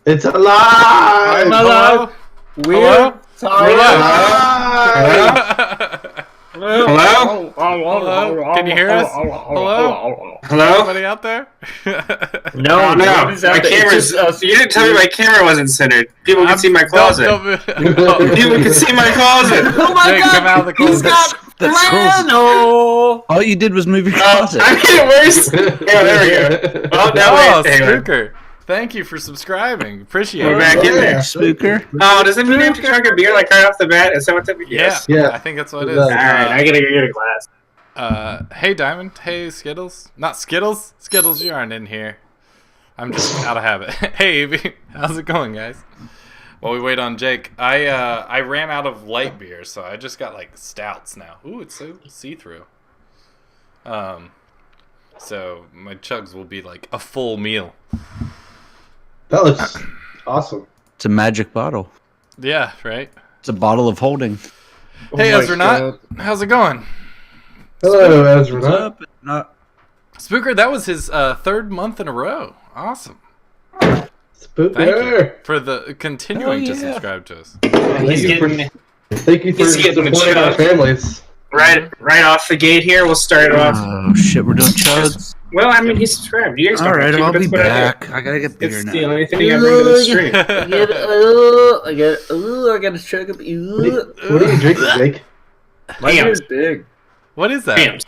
It's alive! I'm alive. Hello? Sorry. Hello? Hello? Can you hear us? Hello? Hello? Anybody out there? No, Oh, no. nobody's out My there. It's camera's. just us. You didn't tell me my camera wasn't centered. People can see my closet. People can see my closet. Oh my God! Come out of the closet. Flannel. All you did was move your closet. I mean, where's? Yeah, there we go. Well, now Oh, wait, hang on. Spooker. Thank you for subscribing. Appreciate We're it. back in there. Spooker. Oh, does it mean you have to chug a beer like right off the bat? Is that what that means? Yeah, Yeah. I think that's what it It is. does. All right, I gotta go get a glass. Hey Diamond, hey Skittles. Not Skittles. Skittles, you aren't in here. I'm just out of habit. Hey Evie, how's it going, guys? While we wait on Jake, I ran out of light beer, so I just got like stouts now. Ooh, it's so see-through. So my chugs will be like a full meal. That looks awesome. It's a magic bottle. Yeah, right. It's a bottle of holding. Hey my Ezra, not how's it going? Hello, Ezra. What's up? Not Spooker, that was his third month in a row. Awesome. Spooker. Thank you for the continuing to Oh, yeah. subscribe to us. He's getting Thank you for He's getting supporting our mature. families. right off the gate here. We'll start it off. Oh shit, we're doing chugs. Well, I mean, he's subscribed. You guys All don't right, have to, I'll but be that's what I do. back. I gotta get beer It's now. the only thing I bring to the stream. I got to chug up. What are you drinking, Jake? My Hams. beer's big. What is that? Hams.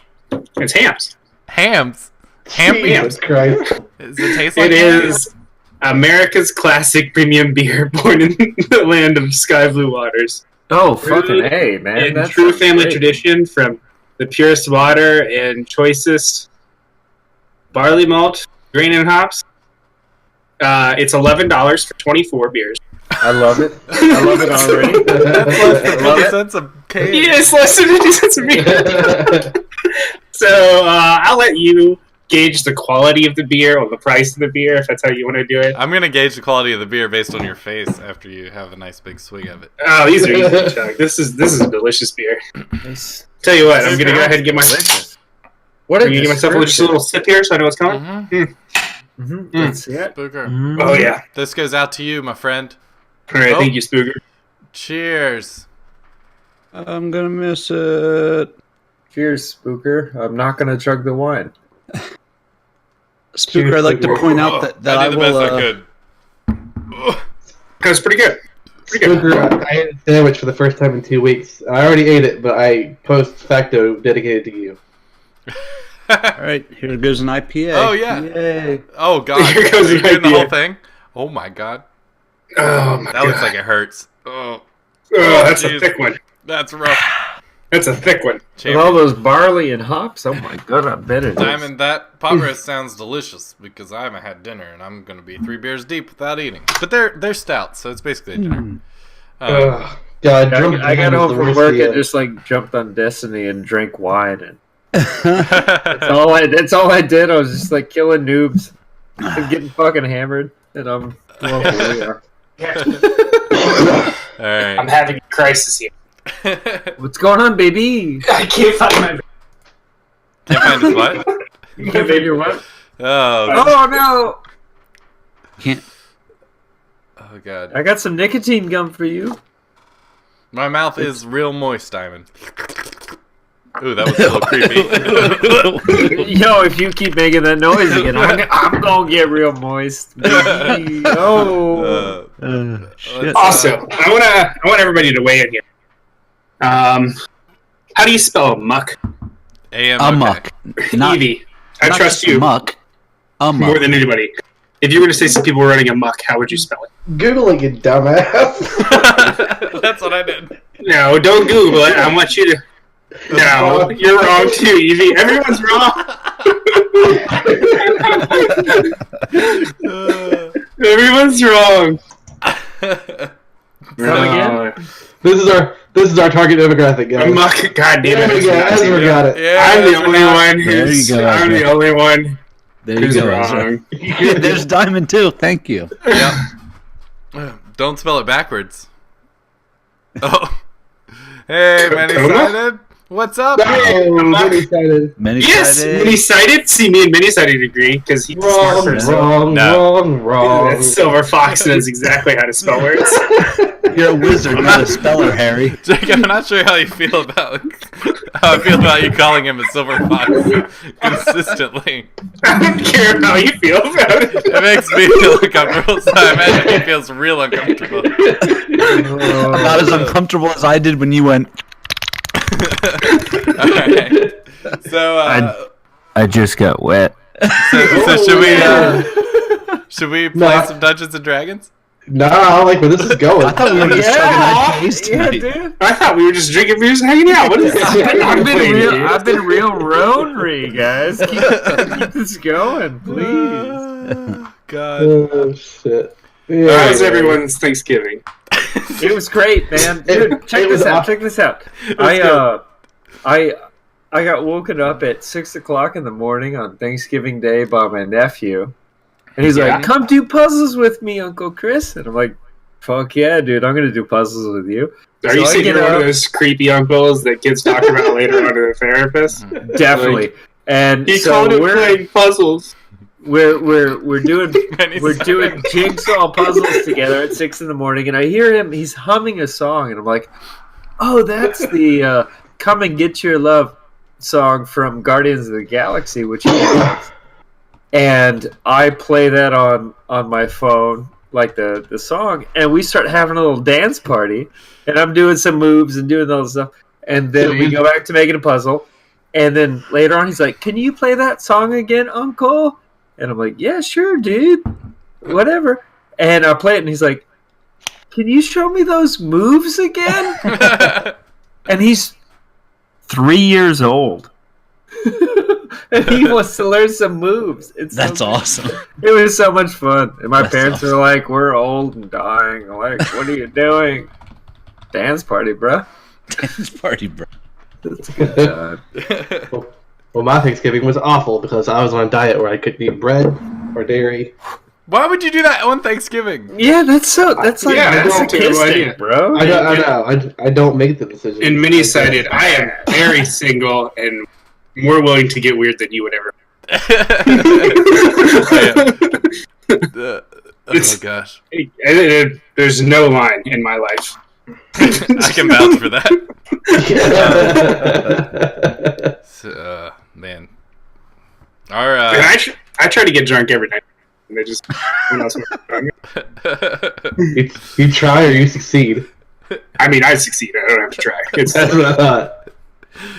It's hams. Hams. Ham beer. Jesus Christ. Does it taste like It ham? is America's classic premium beer, born in the land of sky blue waters. Oh, fucking A, man. In That's true family great. tradition, from the purest water and choicest barley malt, grain and hops. It's $11 for 24 beers. I love it. I love it already. That's less than Love 50 it. cents a can. Yes, less than 50 cents a beer. So I'll let you gauge the quality of the beer or the price of the beer if that's how you want to do it. I'm gonna gauge the quality of the beer based on your face after you have a nice big swig of it. Oh, these are easy to chug. This is a delicious beer. Nice. Tell you what, I'm gonna go ahead and get What I'm gonna give myself just a little sip here so I know what's coming. Mm-hmm. Let's see it. Spooker. Oh yeah. This goes out to you, my friend. All right, Oh. thank you, Spooker. Cheers. I'm gonna miss it. Cheers, Spooker. I'm not gonna chug the wine. Spooker, I'd like to point out that I I did the will. best I could. That was pretty good. Pretty good. Spooker, I ate a sandwich for the first time in 2 weeks. I already ate it, but I post facto dedicated to you. All right, here goes an IPA. Oh yeah. Yay. Oh god. Here goes You're the doing the whole IPA. thing? Oh my god. Oh my That god. looks like it hurts. Oh, Oh, that's jeez. a thick one. that's rough. That's a thick one. With Champion. all those barley and hops, oh my god, I bet it is. Diamond, that pot roast sounds delicious because I haven't had dinner and I'm gonna be 3 beers deep without eating. But they're stout, so it's basically a dinner. Ugh. God, drunk I got wine is home the from worst work deal. and just like jumped on Destiny and drank wine, and that's all I did. I was just like killing noobs and getting fucking hammered, and I'm well, here we are. All right. I'm having a crisis here. What's going on, baby? I can't find my. Can't find his what? Baby, what? Oh, Oh no! Can't. oh god. I got some nicotine gum for you. My mouth is real moist, Diamond. Ooh, that was a little creepy. Yo, if you keep making that noise again, I'm gonna get real moist. Baby. Oh. Shit. Also, I want everybody to weigh in here. How do you spell muck? AM. Amok. Not, Evie, I not trust just you Muck. more Amok. than anybody. If you were to say some people were running amok, how would you spell it? Googling it, dumbass. That's what I did. No, don't Google it. I want you to. No, you're wrong too, Evie. Everyone's wrong. Everyone's wrong. Come again? This is our target demographic, guys. Muck. God damn There it. we go. Ezra got it. Yeah, I'm the that's only right. one There who's. you go, I'm the Ezra. only one There you who's go. Ezra. wrong. There's Diamond too. Thank you. Yep. Don't spell it backwards. Oh. Hey, man, Tacoma? excited? What's up? Oh, many-sided. Yes, Many-sided. many-sided. See, me and many-sided agree because he's Wrong, smart. wrong, No. wrong. That Silver Fox knows exactly how to spell words. You're a wizard, not a speller, Harry. Jake, I'm not sure how you feel about you calling him a silver fox consistently. I don't care how you feel about it. It makes me feel uncomfortable, so I imagine he feels real uncomfortable. Not as uncomfortable as I did when you went. Alright. So, I just got wet. so should we play some Dungeons and Dragons? Nah, I don't like where this is going. I thought we were just chugging IPAs tonight. dude. I thought we were just drinking beers and hanging out. What is this? I've been real ronery, guys. Keep this going, please. God. Oh, shit. Yeah. How's everyone's Thanksgiving? It was great, man. Dude, check it was this out. awesome. Check this out. I got woken up at 6 o'clock in the morning on Thanksgiving Day by my nephew. And he's Yeah. like, come do puzzles with me, Uncle Chris. And I'm like, fuck yeah, dude, I'm going to do puzzles with you. Are So you I saying get you're one up- of those creepy uncles that kids talk about later on to their therapist? Definitely. And He so called it we're playing puzzles. doing Many we're sided. doing jigsaw puzzles together at 6 in the morning, and I hear him. He's humming a song, and I'm like, "Oh, that's the Come and Get Your Love song from Guardians of the Galaxy," which he loves. And I play that on my phone, like the song, and we start having a little dance party. And I'm doing some moves and doing all this stuff, and then we go back to making a puzzle. And then later on, he's like, "Can you play that song again, Uncle?" And I'm like, "Yeah, sure, dude. Whatever." And I play it, and he's like, "Can you show me those moves again?" And he's 3 years old. And he wants to learn some moves. That's awesome. It was so much fun. And my That's parents awesome. were like, "We're old and dying." I'm like, "What are you doing?" Dance party, bruh. Dance party, bro. That's a good time. Well, my Thanksgiving was awful because I was on a diet where I couldn't eat bread or dairy. Why would you do that on Thanksgiving? Yeah, that's like Yeah, that's a terrible masochistic, idea. bro. I know. I don't make the decision. And many-sided, I am very single and more willing to get weird than you would ever. Oh gosh, There's no line in my life. I can vouch for that. Man, our I try to get drunk every night. And they just who knows what I'm doing. You try or you succeed. I mean, I succeed. I don't have to try. That's what I thought.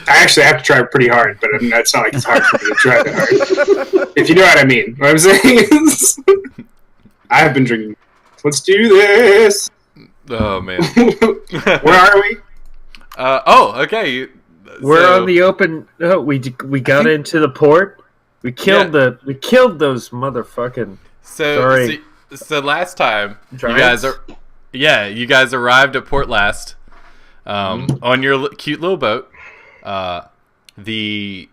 I actually have to try pretty hard, but that's not like it's hard for me to try that hard. If you know what I mean. What I'm saying is, I have been drinking. Let's do this. oh man. Where are we? Okay. We're So- on the open. Oh, we got into the port. We killed those motherfucking. Sorry. So last time Giants? you guys arrived at Port Last, on your cute little boat. The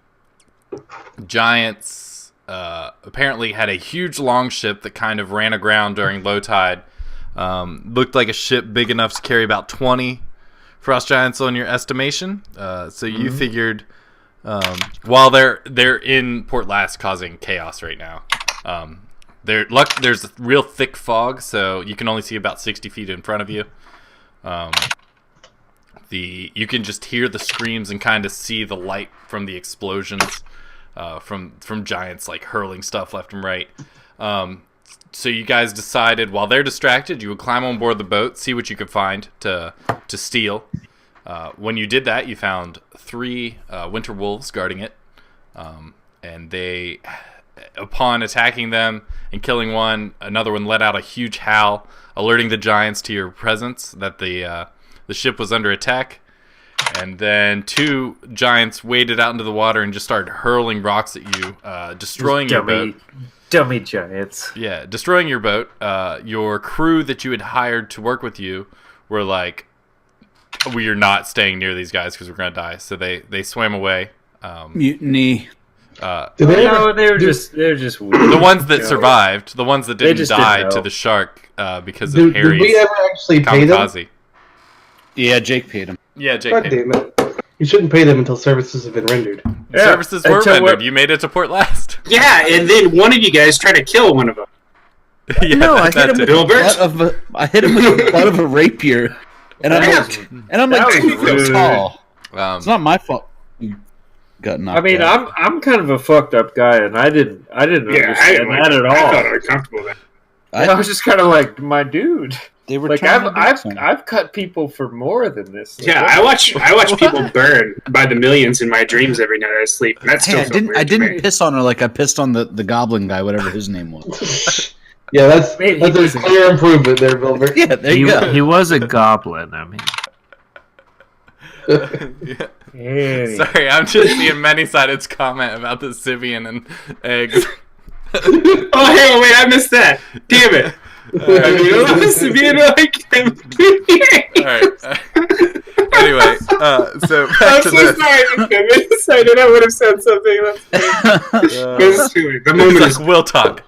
Giants apparently had a huge longship that kind of ran aground during low tide. Looked like a ship big enough to carry about 20 frost giants on your estimation. So you figured, while they're in Port Last causing chaos right now. There's a real thick fog, so you can only see about 60 feet in front of you. You can just hear the screams and kind of see the light from the explosions, from giants like hurling stuff left and right. So you guys decided, while they're distracted, you would climb on board the boat, see what you could find to steal. When you did that, you found 3 winter wolves guarding it, and they, upon attacking them and killing one, another one let out a huge howl, alerting the giants to your presence, that the ship was under attack. And then 2 giants waded out into the water and just started hurling rocks at you, destroying your boat. Dummy giants. Yeah, destroying your boat. Your crew that you had hired to work with you were like, "We are not staying near these guys because we're gonna die." So they swam away. Mutiny. Did they No, ever, they're just weird. The ones that survived, the ones that They didn't just die didn't to know. the shark because did of Harry's we ever actually pay them? kamikaze. Yeah, Jake paid him. Yeah, Jake. God paid. damn it. You shouldn't pay them until services have been rendered. Yeah, Services were until rendered. we're- You made it to port last. Yeah, and then one of you guys tried to kill one of them. Yeah, No, I that hit him too. with Bill the Birch? butt of a, I hit him with the butt of a rapier, and I'm like that 2 was feet rude. tall. It's Um, not my fault. You got knocked I mean, out. I'm kind of a fucked up guy, and I didn't Yeah, I understand didn't like that it. at I all. felt uncomfortable then. I was just kind of like, my dude. They were Like trying to do I've something. I've cut people for more than this. Like, Yeah, I watch people burn by the millions in my dreams every night I sleep. And that's still Hey, I to me. didn't piss on her like I pissed on the goblin guy, whatever his name was. Yeah, that's Wait, he that's was a clear improvement there, Bilbert. Yeah, there you go. he was a goblin. I mean, yeah. anyway. Sorry, I'm just seeing many-sided's comment about the Sibian and eggs. Oh, hey, wait, I missed that. Damn it. I mean, it was to be like. Alright. Anyway, so back I'm to so the... sorry. I'm excited. I would have said something. That's too late. The moment It's is. like, we'll talk.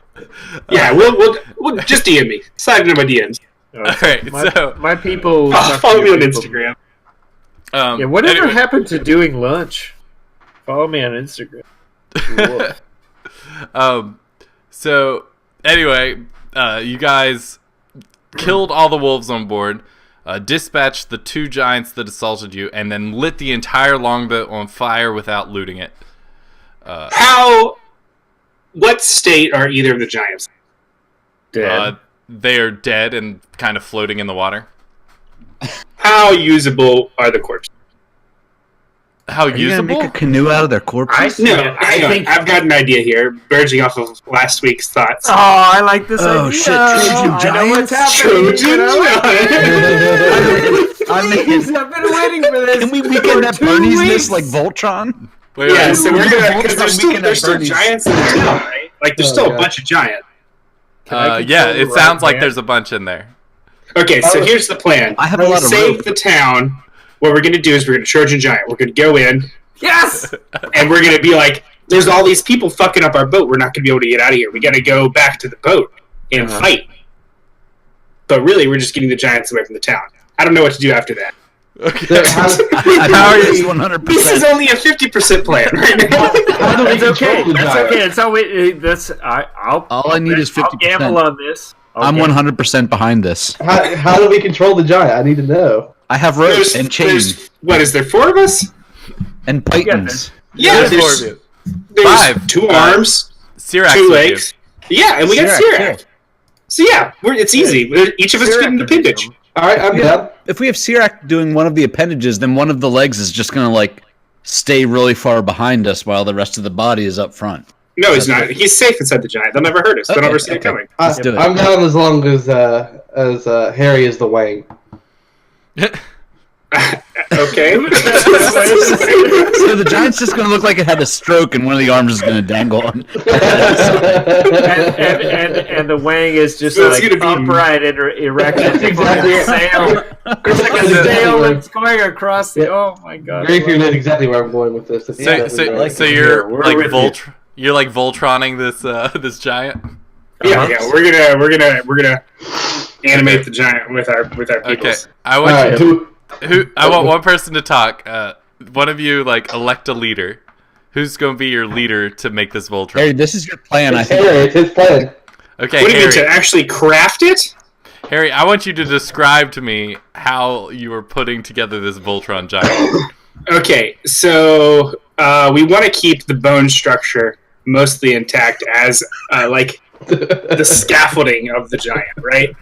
Yeah, we'll just DM me. Slide into my DMs. Alright, so... My people Follow me on Instagram. Yeah, whatever anyway. happened to doing lunch? Follow me on Instagram. Woof. So anyway, you guys killed all the wolves on board, dispatched the 2 giants that assaulted you, and then lit the entire longboat on fire without looting it. What state are either of the giants? Dead. They are dead and kind of floating in the water. How usable are the corpses? How Are you gonna usable? make a canoe out of their corpses? No, I hang on. think- I've got an idea here, verging off of last week's thoughts. Oh, I like this Oh, idea. shit, Trojan I know what's giants? happening. Trojan you know? giants. I mean, Jeez, I've been waiting for this. can we for weekend at 2 Bernie's weeks. this like Voltron? Wait, Yeah, wait, so we're gonna because Voltron weekend there's at still Bernie's. giants in the town, right? Like there's Oh, still a God. bunch of giants. Can I yeah, control it the sounds right like hand? there's a bunch in there. Okay, so here's the plan. I have a lot of Save rope. the town. What we're gonna do is we're gonna Trojan giant. We're gonna go in Yes. and we're gonna be like, "There's all these people fucking up our boat. We're not gonna be able to get out of here. We gotta go back to the boat and fight." But really, we're just getting the giants away from the town. I don't know what to do after that. So I how are this you- 100%. This is only a 50% plan right now. how do we It's okay. control the That's giant? okay. It's all we. That's I'll. All I need is I'll 50%. gamble on this. I'm 100% behind this. How do we control the giant? I need to know. I have ropes and chains What is there? 4 of us? and pythons. Yeah, There's 4 of you. there's 5. 2 arms, Sirax 2 with legs. Yeah, and we got Sirac, Sirac. So yeah, it's easy. Each of us get an appendage. All right, I'm down. If we have Sirac doing one of the appendages, then one of the legs is just gonna like stay really far behind us while the rest of the body is up front. No, he's not. He's safe inside the giant. They'll never hurt us. They'll Okay, never see it okay. coming. Let's do it. I'm down as long as Harry is the Wang. Okay. So the giant's just gonna look like it had a stroke, and one of the arms is gonna dangle on. And the wang is just So it's like gonna be- upright and erect. That's exactly It's like a sail. It's like a sail that's going across the. Oh my god! Grayfield knows exactly where I'm going with this. So We're you're with like you. you're like Voltroning this this giant. Yeah, we're gonna animate the giant with our Okay, peoples. I All want right, I want one person to talk. One of you like elect a leader. Who's going to be your leader to make this Harry, Voltron? this is your plan. I it's think. Harry. It's his plan. Okay, What do you mean to Harry. actually craft it? Harry, I want you to describe to me how you are putting together this Voltron giant. Okay, so we want to keep the bone structure mostly intact as like the scaffolding of the giant, right?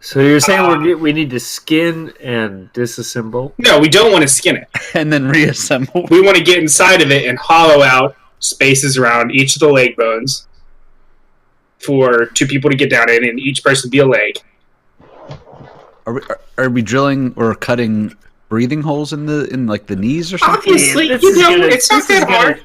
So you're saying we need to skin and disassemble? No, we don't want to skin it. And then reassemble. We want to get inside of it and hollow out spaces around each of the leg bones for 2 people to get down in, and each person be a leg. Are we drilling or cutting breathing holes in like the knees or something? Obviously, This you is know, gonna- it's not this is that gonna- hard.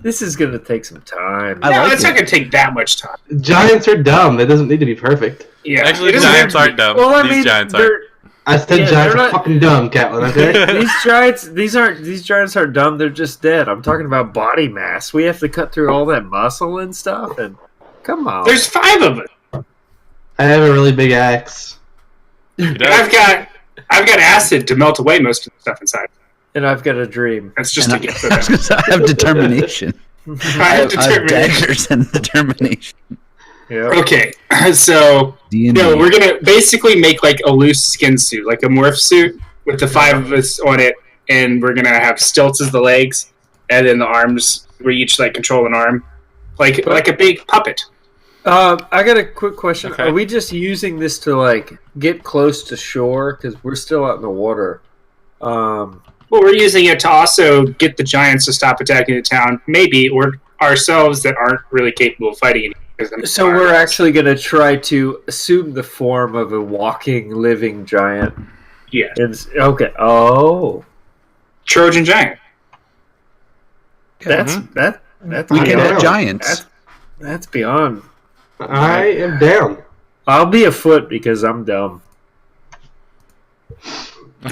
This is gonna take some time. I No, like it's not it. going to take that much time. Giants are dumb. It doesn't need to be perfect. Yeah, Actually, it doesn't giants have to aren't dumb. Well, I These mean, giants aren't. they're- I said Yeah, giants they're are not- fucking dumb, Catlin. Okay. these giants aren't dumb. They're just dead. I'm talking about body mass. We have to cut through all that muscle and stuff. And come on, There's 5 of them. I have a really big axe. You And know? I've got acid to melt away most of the stuff inside. And I've got a dream. That's just And a gift for them. I have determination. I have I have determination. daggers and determination. Yeah. Okay, so D&D. no, we're gonna basically make like a loose skin suit, like a morph suit with the 5 of us on it, and we're gonna have stilts as the legs, and then the arms. We each like control an arm, like a big puppet. I got a quick question. Okay. Are we just using this to like get close to shore because we're still out in the water? Well, we're using it to also get the giants to stop attacking the town, maybe, or ourselves that aren't really capable of fighting anything. So we're actually going to try to assume the form of a walking, living giant. Yeah, Okay. Oh, Trojan giant. that's Mhm. that's We can beyond. have giants. That's beyond. I am down. I'll be a foot because I'm dumb.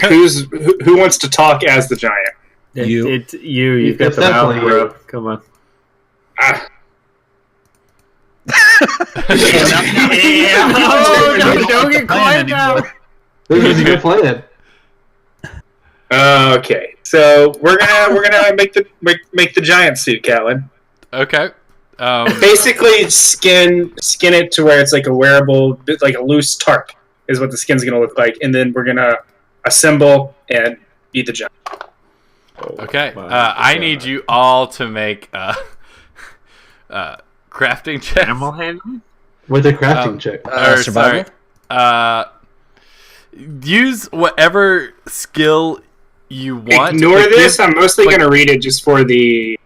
Who wants to talk as the giant? You. You've got It's the mouth, definitely bro. you. Come on. Oh, don't get quiet now. This is a good plan. Okay, so we're gonna make the giant suit, Callan. Okay. Basically, skin it to where it's like a wearable, bit like a loose tarp is what the skin's gonna look like, and then we're gonna assemble and be the giant. Okay. my I God. need you all to make crafting checks. Animal handling? With a crafting check. Or, survival? sorry. Use whatever skill you want. Ignore but this. give- I'm mostly but- gonna read it just to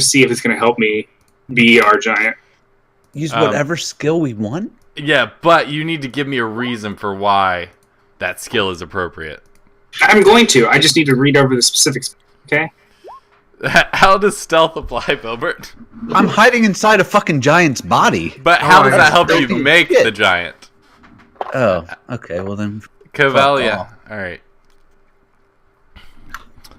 see if it's gonna help me be our giant. Use whatever skill we want? Yeah, but you need to give me a reason for why that skill is appropriate. I'm going to. I just need to read over the specifics. Okay. How does stealth apply, Bilbert? I'm hiding inside a fucking giant's body. But how I does that got help you stealthy make shit. the giant? Oh, okay. Well then, Cavella. All right.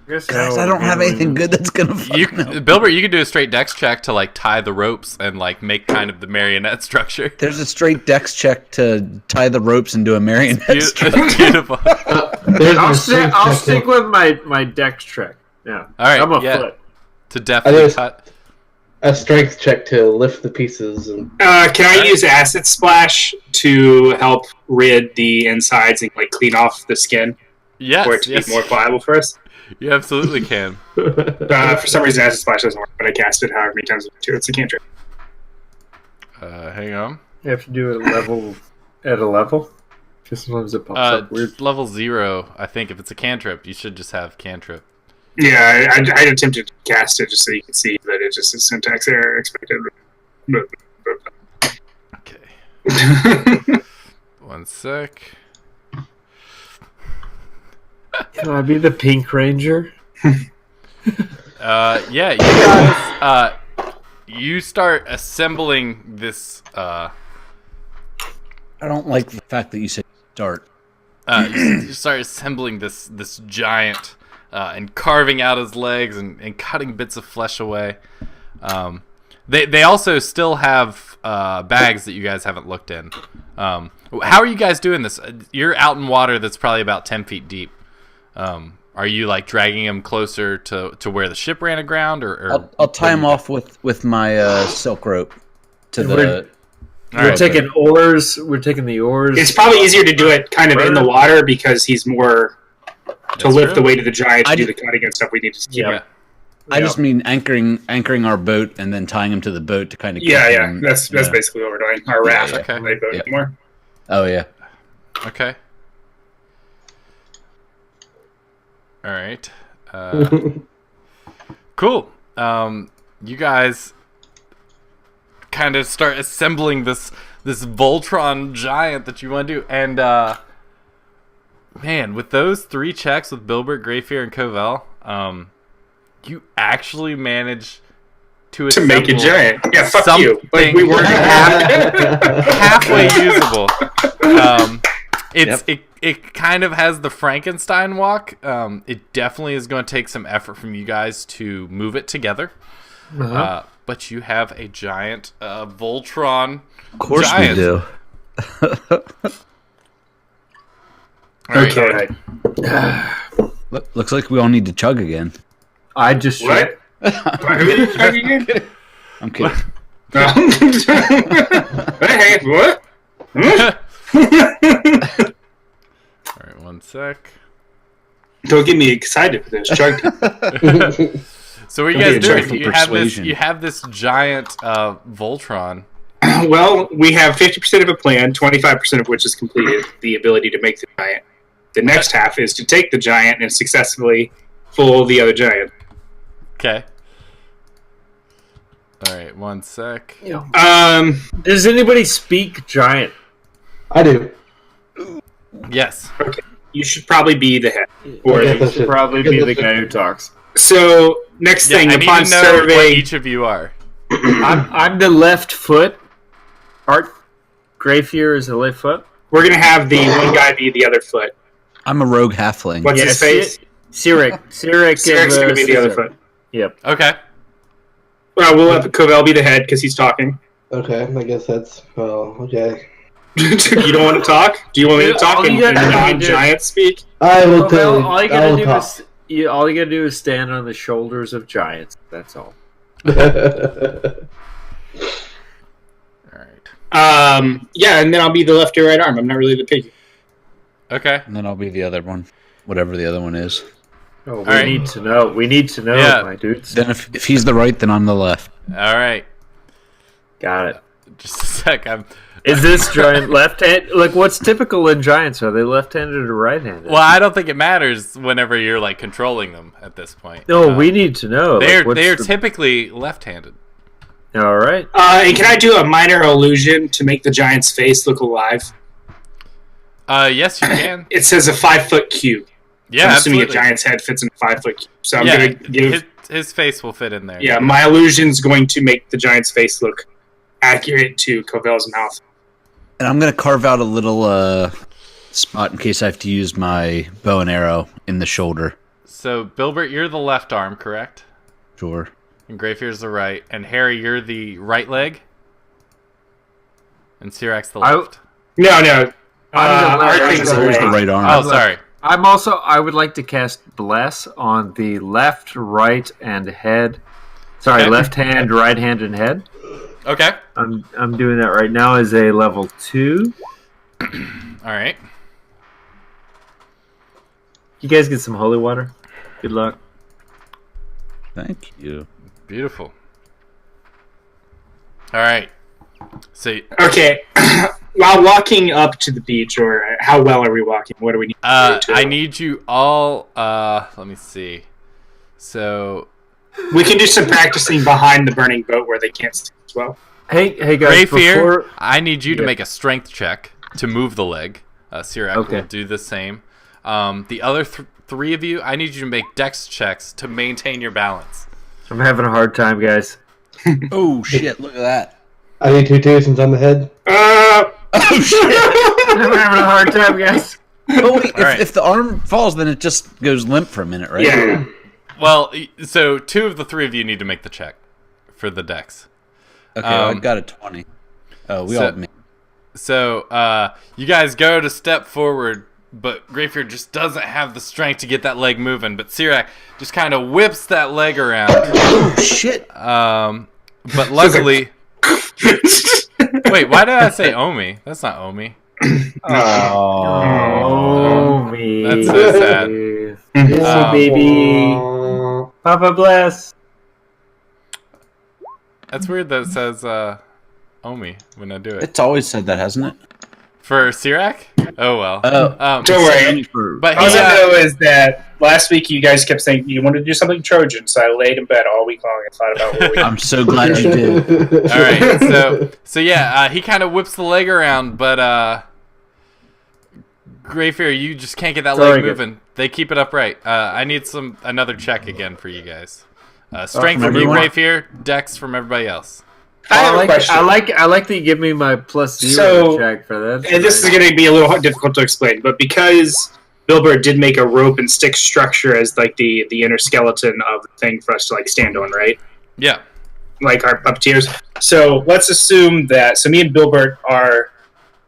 guys, I don't have anything good that's gonna. You, fucking help. Bilbert, you could do a straight dex check to like tie the ropes and like make kind of the marionette structure. There's a straight dex check to tie the ropes into a marionette. structure. Beautiful. There's I'll my stick. strength I'll check stick to- with my dex check. Yeah. All right, I'm a yeah. foot. To definitely There's- cut. a strength check to lift the pieces. And Can I use acid splash to help rid the insides and like clean off the skin Yes, for it to yes. be more viable for us? You absolutely can. For some reason, acid splash doesn't work, but I cast it however many times I want to. It's a cantrip. Hang on. You have to do it at a level. Because sometimes it pops up weird. Level 0, I think. If it's a cantrip, you should just have cantrip. Yeah, I attempted to cast it just so you can see that it's just a syntax error expected. Okay. One sec. Can I be the Pink Ranger? Yeah, you guys, you start assembling this, I don't like the fact that you said start. you start assembling this giant, and carving out his legs and cutting bits of flesh away. They also still have bags that you guys haven't looked in. How are you guys doing this? You're out in water that's probably about 10 feet deep. Are you like dragging him closer to where the ship ran aground, or I'll tie him off with my silk rope to the. We're taking oars. We're taking the oars. It's probably easier to do it kind of in the water because he's more to That's lift true. the weight of the giant to I do ju- the cutting and stuff. We need to keep Yeah. it. I just mean anchoring our boat and then tying him to the boat to kind of. Yeah. That's basically what we're doing. Our raft, yeah. Okay. light boat Yeah. anymore. Oh yeah. Okay. All right. Cool. You guys kind of start assembling this Voltron giant that you want to do, and man, with those 3 checks with Bilbert, Greyfear, and Covell, you actually manage to make a assemble giant. Yeah, fuck you. Like something we weren't. halfway usable. It kind of has the Frankenstein walk. It definitely is going to take some effort from you guys to move it together. But you have a giant Voltron. Of course giant. we do. All right. Okay. Looks like we all need to chug again. I just What? I'm kidding. Hey, what? Alright, one sec. Don't get me excited for this. Chug. So what you Don't guys be a do? check for persuasion. You have this giant Voltron. Well, we have 50% of a plan, 25% of which is completed, the ability to make the giant. The next half is to take the giant and successfully fool the other giant. Okay. Alright, one sec. Does anybody speak giant? I do. Yes. Okay. You should probably be the head. Or I guess I should. Probably be the guy who talks. So, next Yeah, thing, I need upon to know what survey... each of you are. I'm the left foot. Art Greyfear is the left foot. We're going to have the one guy be the other foot. I'm a rogue halfling. What's his face? Sirik. Syric's going to be the other foot. Yep. Okay. Well, we'll have Covell be the head because he's talking. Okay, I guess that's okay. You don't want to talk? Do you want me to talk All in you gotta do- non-giant speak? I will tell Well, all you I gotta will do talk. is all you gotta do is stand on the shoulders of giants. That's all. Alright. Yeah, and then I'll be the left or right arm. I'm not really the pig. Okay. And then I'll be the other one, whatever the other one is. Oh, we right. need to know. We need to know, Yeah. my dudes. Then if he's the right, then I'm the left. Alright. Got it. Just a sec. Is this giant left hand? Like, what's typical in giants? Are they left-handed or right-handed? Well, I don't think it matters whenever you're like controlling them at this point. No, we need to know. They're what's they're the- typically left-handed. all right. And can I do a minor illusion to make the giant's face look alive? Yes, you can. It says a 5-foot cube. Yeah, I'm assuming absolutely. a giant's head fits in a 5-foot cube. So I'm Yeah, going to give... his face will fit in there. Yeah, my illusion's going to make the giant's face look accurate to Covell's mouth. And I'm gonna carve out a little spot in case I have to use my bow and arrow in the shoulder. So, Bilbert, you're the left arm, correct? Sure. And Greyfear's the right. And Harry, you're the right leg? And Sirac's the I- left. No. I'm the Our left. thing's Where's the right arm? Oh, sorry. I'm also. I would like to cast bless on the left, right, and head. Sorry, Okay. left hand, right hand, and head. Okay. I'm doing that right now as a level 2. Alright. You guys get some holy water. Good luck. Thank you. Beautiful. Alright. So, Okay. While walking up to the beach, or how well are we walking? What do we need to do? I need you all, let me see. So, We can do some practicing behind the burning boat where they can't see as well. Hey guys. Greyfear, Before I need you to Yeah. make a strength check to move the leg. Sirac Okay. will do the same. The other three of you, I need you to make dex checks to maintain your balance. I'm having a hard time, guys. Oh shit! Look at that. I need two too since I'm the head. Oh shit! I'm having a hard time, guys. Oh wait, Alright. if the arm falls, then it just goes limp for a minute, right? Yeah. Well, so two of the three of you need to make the check for the dex. Okay, I Um, got a 20. Oh, we so- all made. So, you guys go to step forward, but Greyfear just doesn't have the strength to get that leg moving. But Sirac just kind of whips that leg around. Oh shit! But luckily, wait, why did I say Omi? That's not Omi. Oh, me. That's so sad. Oh, baby. Papa bless. That's weird that it says Omi when I do it. It's always said that, hasn't it? For Sirac? Oh well. Don't worry. But All he, I know is that last week you guys kept saying you wanted to do something Trojan, so I laid in bed all week long and thought about what we I'm so glad you did. all right. So yeah, he kind of whips the leg around, but Greyfear, you just can't get that Sorry, leg guys. moving. They keep it upright. I need another check again for you guys. Strength from from you, everyone? Greyfear. Dex from everybody else. I have a like, question. I like that you give me my +0 So- check for that. And this is going to be a little difficult to explain, but because Bilbert did make a rope and stick structure as like the inner skeleton of the thing for us to like stand on, right? Yeah. Like our puppeteers. So let's assume that me and Bilbert are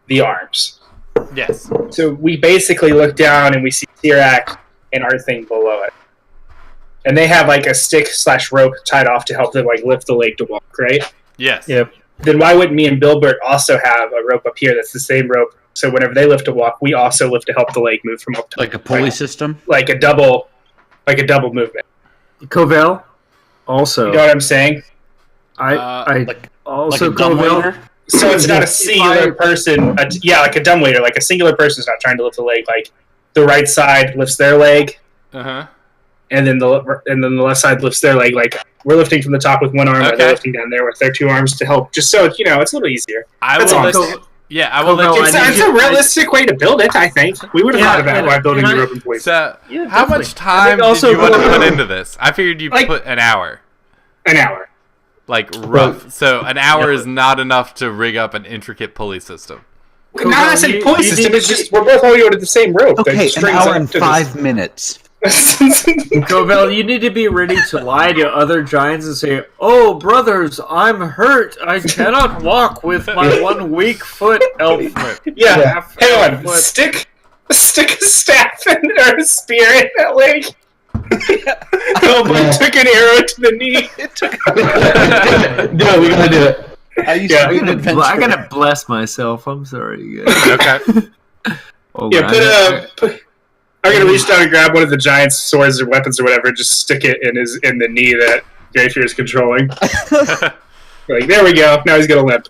the arms. Yes. So we basically look down and we see Sirac and our thing below it. And they have like a stick/rope tied off to help them like lift the leg to walk, right? Yes. Yep. Then why wouldn't me and Bilbert also have a rope up here that's the same rope? So whenever they lift to walk, we also lift to help the leg move from up to Like a pulley system? like a double movement. Covell, also. You know what I'm saying? I also like a dumb Covell. waiter? So it's not a singular person. Like a dumbwaiter. Like a singular person's not trying to lift the leg. Like the right side lifts their leg, Uh-huh. and then the left side lifts their leg. Like we're lifting from the top with one arm, but they're Okay. lifting down there with their two arms to help. Just so it's a little easier. I That's will all I'm let saying. Yeah, I will let Covell, you. It's a realistic way to build it. I think we would have Yeah, thought about and- while building and the I- rope and poison. So, Yeah, how definitely. much time I think also did you want to Covell- put into this? I figured you Like- put an hour. An hour. Like, rough. So, an hour is not enough to rig up an intricate pulley system. Not I said you- pulley you system. need It's to just we're both holding onto the same rope. Okay, There's an strings hour up and to 5 minutes. this. Covell, you need to be ready to lie to other giants and say, "Oh, brothers, I'm hurt. I cannot walk with my one weak foot." Elf. Yeah. Half Hang on. foot. Stick a staff or a spear in that leg. Elbow took an arrow to the knee. Do it. We gotta do it. I used Yeah. to be an adventurer. I gotta bless myself. I'm sorry, you guys. Okay. Hold Yeah, on. I'm gonna reach down and grab one of the giant's swords or weapons or whatever, just stick it in the knee that Greyfear is controlling. Like, there we go. Now he's gonna limp.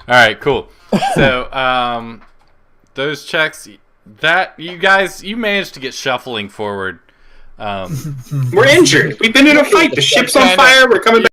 All right, cool. So, those checks that you managed to get shuffling forward. We're injured. We've been in a fight. The ship's on Kinda. fire. We're coming back.